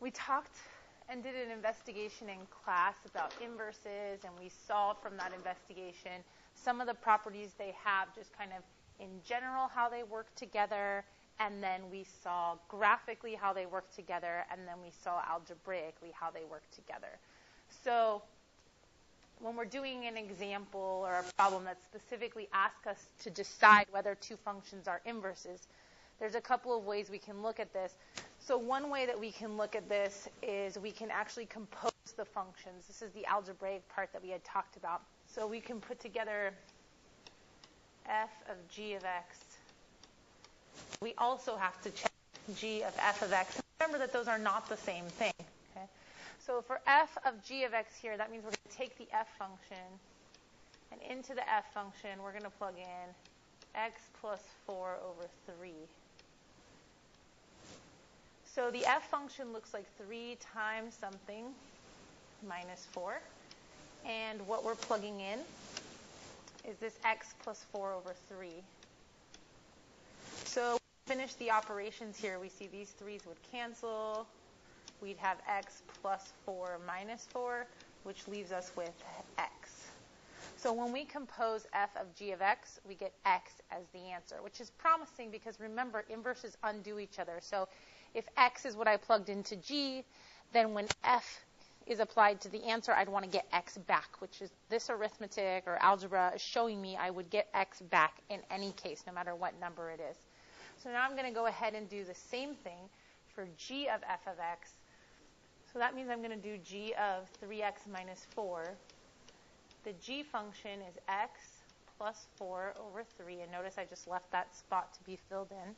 We talked and did an investigation in class about inverses, and we saw from that investigation some of the properties they have, just kind of in general how they work together, and then we saw graphically how they work together, and then we saw algebraically how they work together. So when we're doing an example or a problem that specifically asks us to decide whether two functions are inverses, there's a couple of ways we can look at this. So one way that we can look at this is we can actually compose the functions. This is the algebraic part that we had talked about. So we can put together f of g of x. We also have to check g of f of x. Remember that those are not the same thing. Okay? So for f of g of x here, that means we're going to take the f function, and into the f function, we're going to plug in x plus 4 over 3. So the f function looks like 3 times something minus 4. And what we're plugging in is this x plus 4 over 3. So finish the operations here. We see these 3's would cancel. We'd have x plus 4 minus 4, which leaves us with x. So when we compose f of g of x, we get x as the answer, which is promising because remember, inverses undo each other. So if x is what I plugged into g, then when f is applied to the answer, I'd want to get x back, which is this arithmetic or algebra is showing me I would get x back in any case, no matter what number it is. So now I'm going to go ahead and do the same thing for g of f of x. So that means I'm going to do g of 3x minus 4. The g function is x plus 4 over 3. And notice I just left that spot to be filled in.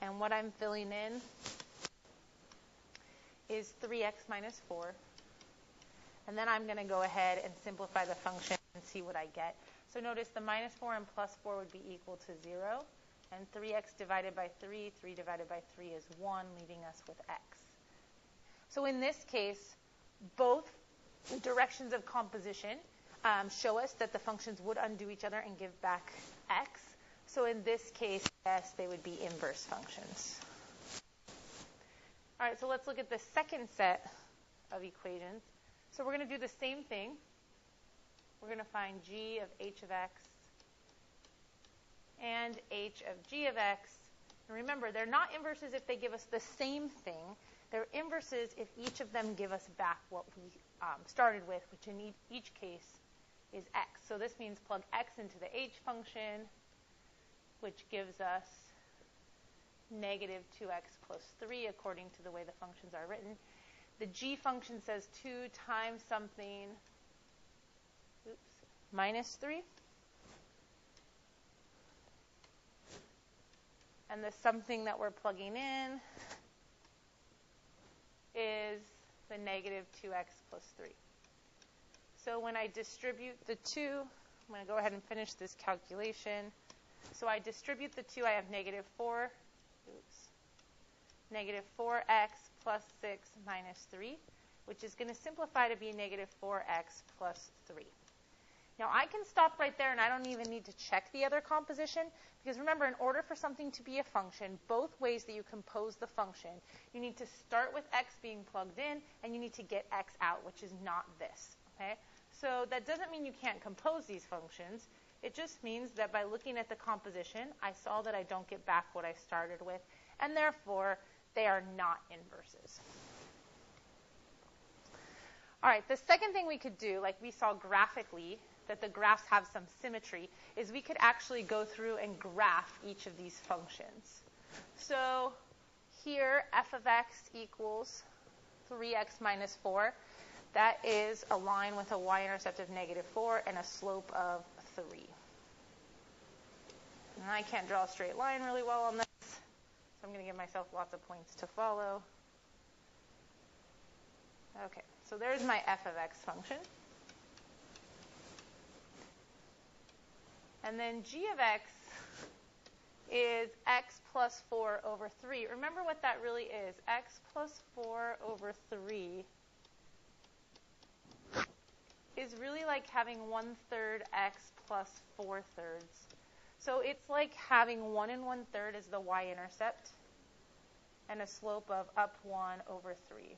And what I'm filling in is 3x minus 4. And then I'm going to go ahead and simplify the function and see what I get. So notice the minus 4 and plus 4 would be equal to 0. And 3x divided by 3, 3 divided by 3 is 1, leaving us with x. So in this case, both directions of composition show us that the functions would undo each other and give back x. So in this case, yes, they would be inverse functions. All right, so let's look at the second set of equations. So we're going to do the same thing. We're going to find g of h of x and h of g of x. And remember, they're not inverses if they give us the same thing. They're inverses if each of them give us back what we started with, which in each case is x. So this means plug x into the h function, which gives us negative 2x plus 3 according to the way the functions are written. The g function says 2 times something minus 3. And the something that we're plugging in is the negative 2x plus 3. So when I distribute the 2, I'm going to go ahead and finish this calculation. So I distribute the 2, I have negative 4. Negative 4x plus 6 minus 3, which is going to simplify to be negative 4x plus 3. Now, I can stop right there, and I don't even need to check the other composition, because remember, in order for something to be a function, both ways that you compose the function, you need to start with x being plugged in, and you need to get x out, which is not this. Okay? So that doesn't mean you can't compose these functions. It just means that by looking at the composition, I saw that I don't get back what I started with, and therefore, they are not inverses. All right, the second thing we could do, like we saw graphically, that the graphs have some symmetry, is we could actually go through and graph each of these functions. So here, f of x equals 3x minus 4. That is a line with a y-intercept of negative 4 and a slope of 3. And I can't draw a straight line really well on this, so I'm going to give myself lots of points to follow. Okay, so there's my f of x function. And then g of x is x plus 4 over 3. Remember what that really is. X plus 4 over 3 is really like having 1/3 x plus 4/3. So it's like having 1 and 1/3 as the y-intercept and a slope of up 1 over 3.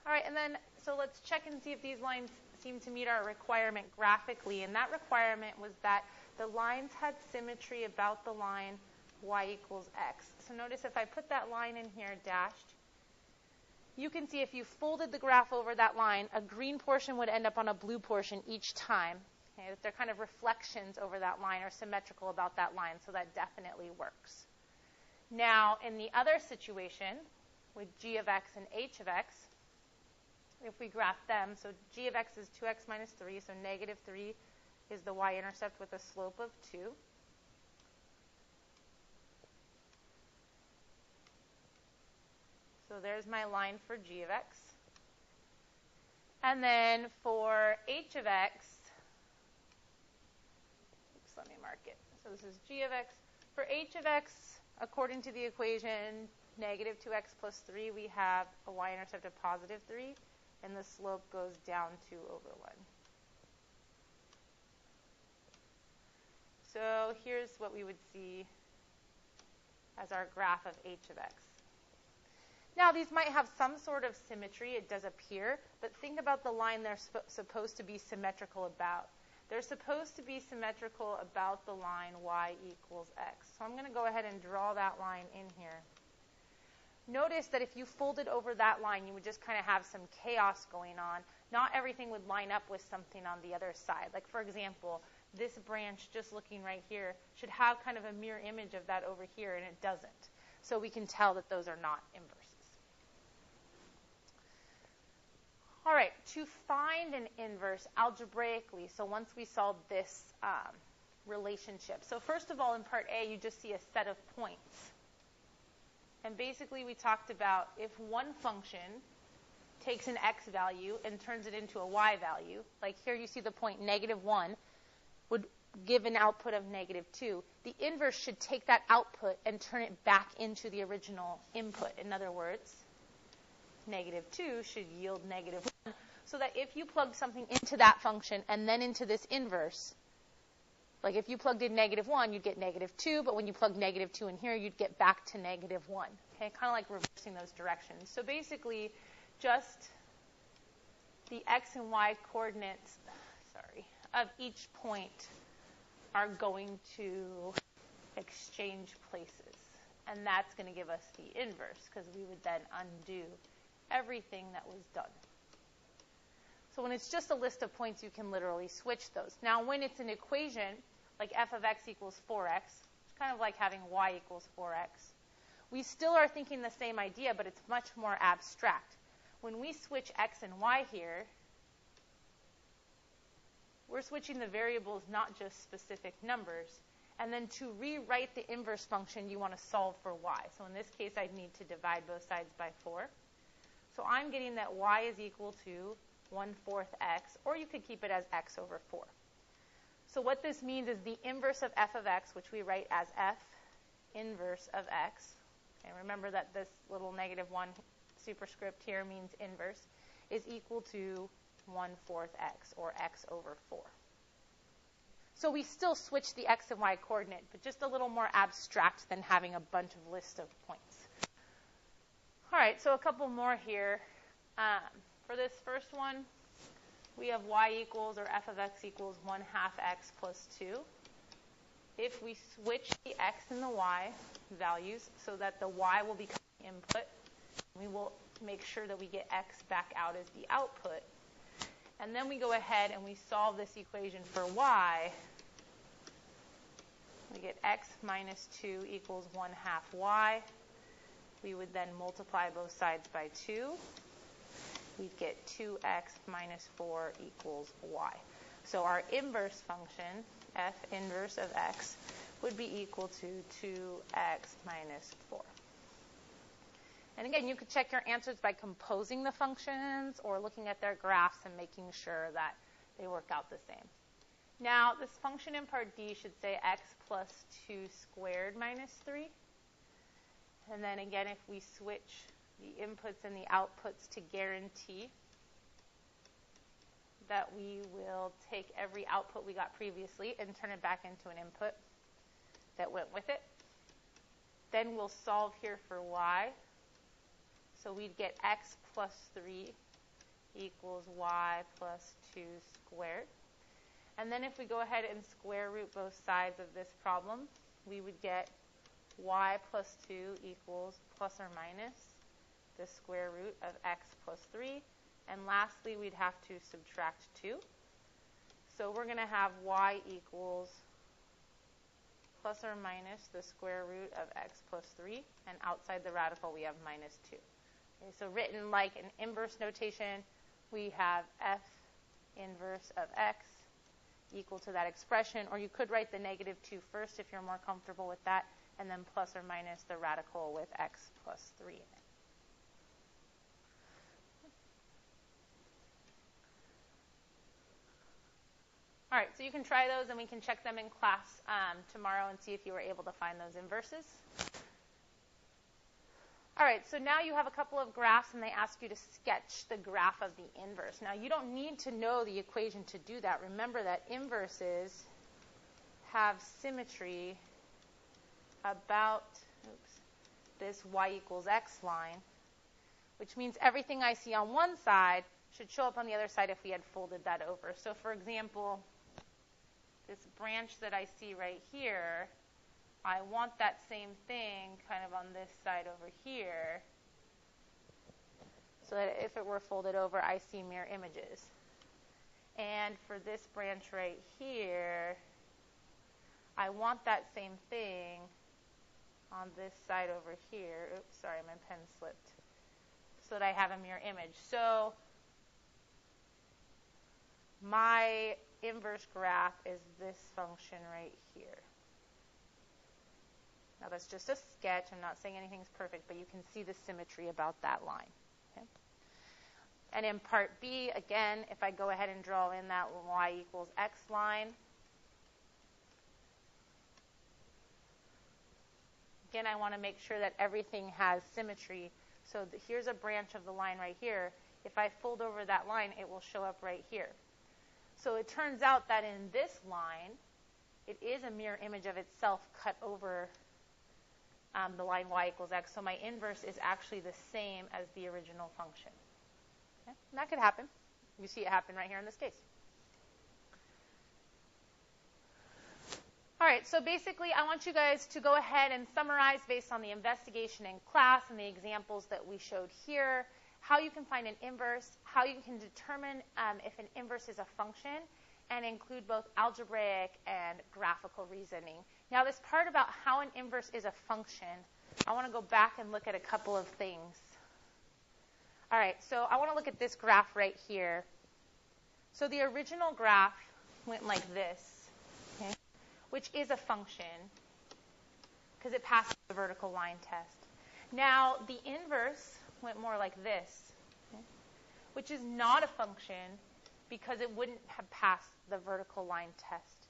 All right, and then, so let's check and see if these lines seem to meet our requirement graphically. And that requirement was that the lines had symmetry about the line y equals x. So notice if I put that line in here dashed, you can see if you folded the graph over that line, a green portion would end up on a blue portion each time. Okay, they're kind of reflections over that line or symmetrical about that line, so that definitely works. Now, in the other situation, with g of x and h of x, if we graph them, so g of x is 2x minus 3, so negative 3 is the y-intercept with a slope of 2. So there's my line for g of x. And then for h of x, oops, let me mark it. So this is g of x. For h of x, according to the equation, negative 2x plus 3, we have a y-intercept of positive 3, and the slope goes down 2 over 1. So here's what we would see as our graph of h of x. Now, these might have some sort of symmetry, it does appear, but think about the line they're supposed to be symmetrical about. They're supposed to be symmetrical about the line y equals x. So I'm going to go ahead and draw that line in here. Notice that if you folded over that line, you would just kind of have some chaos going on. Not everything would line up with something on the other side. Like, for example, this branch, just looking right here, should have kind of a mirror image of that over here, and it doesn't. So we can tell that those are not inverses. All right, to find an inverse algebraically, so once we solve this relationship. So first of all, in part A, you just see a set of points. And basically, we talked about if one function takes an x value and turns it into a y value, like here you see the point negative 1 would give an output of negative 2. The inverse should take that output and turn it back into the original input. In other words, negative 2 should yield negative 1, so that if you plug something into that function and then into this inverse, like if you plugged in negative 1, you'd get negative 2, but when you plug negative 2 in here, you'd get back to negative 1. Okay, kind of like reversing those directions. So basically, just the x and y coordinates, of each point are going to exchange places. And that's going to give us the inverse, because we would then undo everything that was done. So when it's just a list of points, you can literally switch those. Now, when it's an equation, like f of x equals 4x, it's kind of like having y equals 4x, we still are thinking the same idea, but it's much more abstract. When we switch x and y here, we're switching the variables, not just specific numbers. And then to rewrite the inverse function, you want to solve for y. So in this case, I'd need to divide both sides by 4. So I'm getting that y is equal to 1/4 x, or you could keep it as x over 4. So what this means is the inverse of f of x, which we write as f inverse of x, and remember that this little negative 1 superscript here means inverse, is equal to 1/4 x, or x over 4. So we still switch the x and y coordinate, but just a little more abstract than having a bunch of lists of points. All right, so a couple more here. For this first one, we have y equals, or f of x equals 1/2 x plus 2. If we switch the x and the y values so that the y will become the input, we will make sure that we get x back out as the output. And then we go ahead and we solve this equation for y. We get x minus 2 equals 1/2 y. We would then multiply both sides by 2. We'd get 2x minus 4 equals y. So our inverse function, f inverse of x, would be equal to 2x minus 4. And again, you could check your answers by composing the functions or looking at their graphs and making sure that they work out the same. Now, this function in part D should say x plus 2 squared minus 3. And then again, if we switch the inputs and the outputs to guarantee that we will take every output we got previously and turn it back into an input that went with it. Then we'll solve here for y. So we'd get x plus 3 equals y plus 2 squared. And then if we go ahead and square root both sides of this problem, we would get y plus 2 equals plus or minus the square root of x plus 3. And lastly, we'd have to subtract 2. So we're going to have y equals plus or minus the square root of x plus 3. And outside the radical, we have minus 2. Okay, so written like an inverse notation, we have f inverse of x equal to that expression. Or you could write the negative 2 first if you're more comfortable with that, and then plus or minus the radical with x plus 3 in it. All right, so you can try those, and we can check them in class tomorrow and see if you were able to find those inverses. All right, so now you have a couple of graphs, and they ask you to sketch the graph of the inverse. Now, you don't need to know the equation to do that. Remember that inverses have symmetry about this y equals x line, which means everything I see on one side should show up on the other side if we had folded that over. So, for example, this branch that I see right here, I want that same thing kind of on this side over here, so that if it were folded over, I see mirror images. And for this branch right here, I want that same thing on this side over here. Oops, sorry, my pen slipped. So that I have a mirror image. So my inverse graph is this function right here. Now that's just a sketch. I'm not saying anything's perfect, but you can see the symmetry about that line. Okay? And in part B, again, if I go ahead and draw in that y equals x line, again, I want to make sure that everything has symmetry. So here's a branch of the line right here. If I fold over that line, it will show up right here. So it turns out that in this line, it is a mirror image of itself cut over the line y equals x. So my inverse is actually the same as the original function. Okay? And that could happen. You see it happen right here in this case. All right, so basically I want you guys to go ahead and summarize based on the investigation in class and the examples that we showed here, how you can find an inverse, how you can determine if an inverse is a function, and include both algebraic and graphical reasoning. Now, this part about how an inverse is a function, I want to go back and look at a couple of things. All right, so I want to look at this graph right here. So the original graph went like this, okay, which is a function because it passes the vertical line test. Now, the inverse went more like this, okay, which is not a function because it wouldn't have passed the vertical line test.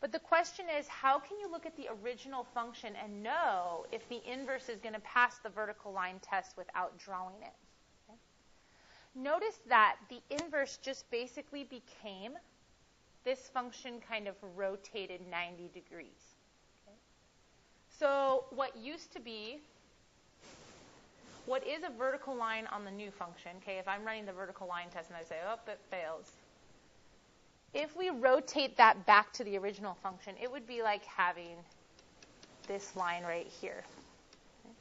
But the question is, how can you look at the original function and know if the inverse is going to pass the vertical line test without drawing it? Okay. Notice that the inverse just basically became this function kind of rotated 90 degrees. Okay. So what used to be, what is a vertical line on the new function, okay, if I'm running the vertical line test and I say, oh, it fails. If we rotate that back to the original function, it would be like having this line right here. Okay.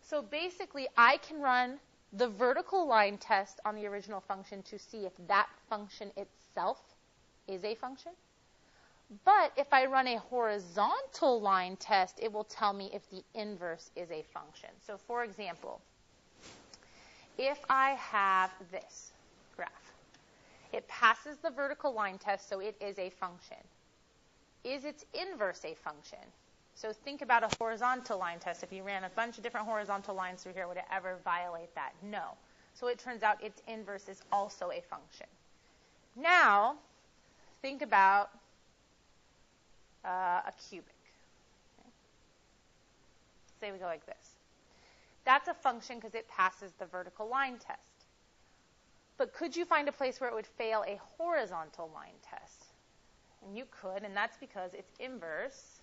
So basically, I can run the vertical line test on the original function to see if that function itself is a function. But if I run a horizontal line test, it will tell me if the inverse is a function. So for example, if I have this graph, it passes the vertical line test, so it is a function. Is its inverse a function? So think about a horizontal line test. If you ran a bunch of different horizontal lines through here, would it ever violate that? No. So it turns out its inverse is also a function. Now, think about a cubic. Okay. Say we go like this. That's a function because it passes the vertical line test. But could you find a place where it would fail a horizontal line test? And you could, and that's because its inverse,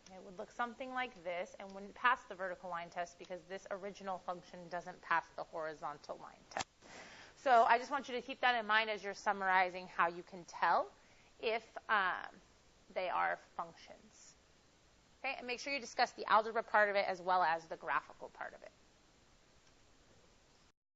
it would look something like this and wouldn't pass the vertical line test because this original function doesn't pass the horizontal line test. So I just want you to keep that in mind as you're summarizing how you can tell if they are functions. Okay, and make sure you discuss the algebra part of it as well as the graphical part of it.